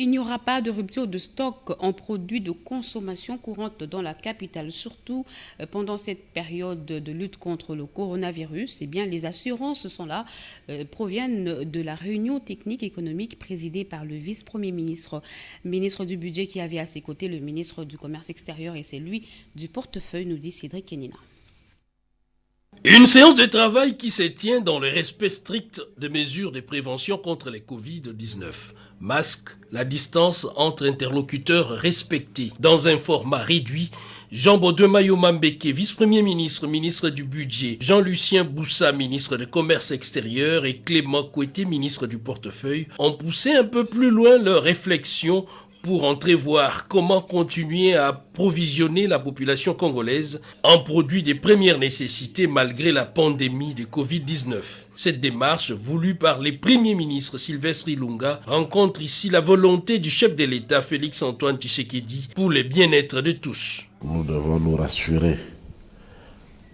Il n'y aura pas de rupture de stock en produits de consommation courante dans la capitale, surtout pendant cette période de lutte contre le coronavirus. Eh bien, les assurances sont là, proviennent de la réunion technique économique présidée par le vice-premier ministre du budget qui avait à ses côtés le ministre du commerce extérieur et c'est lui du portefeuille, nous dit Cédric Kenina. Une séance de travail qui se tient dans le respect strict des mesures de prévention contre les Covid-19. Masque, la distance entre interlocuteurs respectés. Dans un format réduit, Jean-Baudouin Mayomambeke, vice-premier ministre, ministre du budget, Jean-Lucien Boussa, ministre du commerce extérieur et Clément Kouété, ministre du portefeuille, ont poussé un peu plus loin leurs réflexions pour entrevoir comment continuer à approvisionner la population congolaise en produits de première nécessité malgré la pandémie de Covid-19. Cette démarche, voulue par les premiers ministres Sylvestre Ilunga, rencontre ici la volonté du chef de l'État Félix-Antoine Tshisekedi pour le bien-être de tous. Nous devons nous rassurer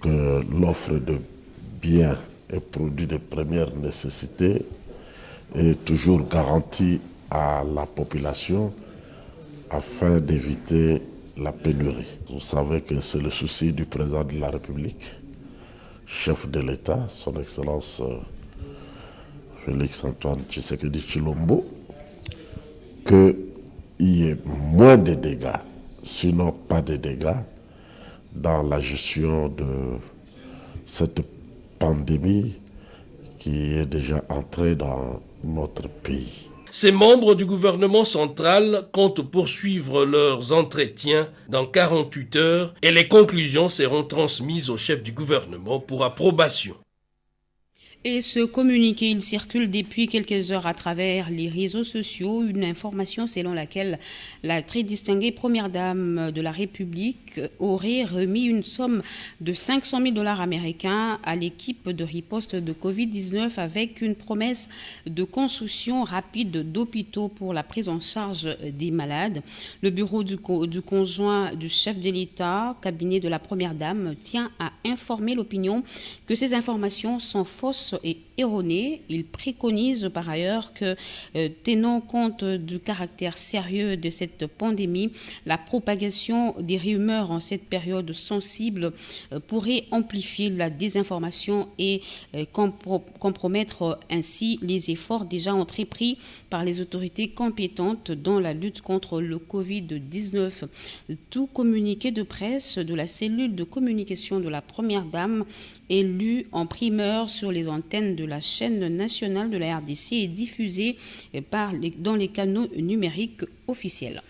que l'offre de biens et produits de première nécessité est toujours garantie à la population afin d'éviter la pénurie. Vous savez que c'est le souci du président de la République, chef de l'État, son Excellence Félix-Antoine Tshisekedi Tshilombo, qu'il y ait moins de dégâts, sinon pas de dégâts, dans la gestion de cette pandémie qui est déjà entrée dans notre pays. Ces membres du gouvernement central comptent poursuivre leurs entretiens dans 48 heures et les conclusions seront transmises au chef du gouvernement pour approbation. Et ce communiqué, il circule depuis quelques heures à travers les réseaux sociaux. Une information selon laquelle la très distinguée première dame de la République aurait remis une somme de 500 000 $ américains à l'équipe de riposte de Covid-19 avec une promesse de construction rapide d'hôpitaux pour la prise en charge des malades. Le bureau du conjoint du chef de l'État, cabinet de la première dame, tient à informer l'opinion que ces informations sont fausses et erroné. Il préconise par ailleurs que, tenant compte du caractère sérieux de cette pandémie, la propagation des rumeurs en cette période sensible pourrait amplifier la désinformation et compromettre ainsi les efforts déjà entrepris par les autorités compétentes dans la lutte contre le Covid-19. Tout communiqué de presse de la cellule de communication de la Première Dame est lu en primeur sur les antennes de la chaîne nationale de la RDC et diffusé dans les canaux numériques officiels.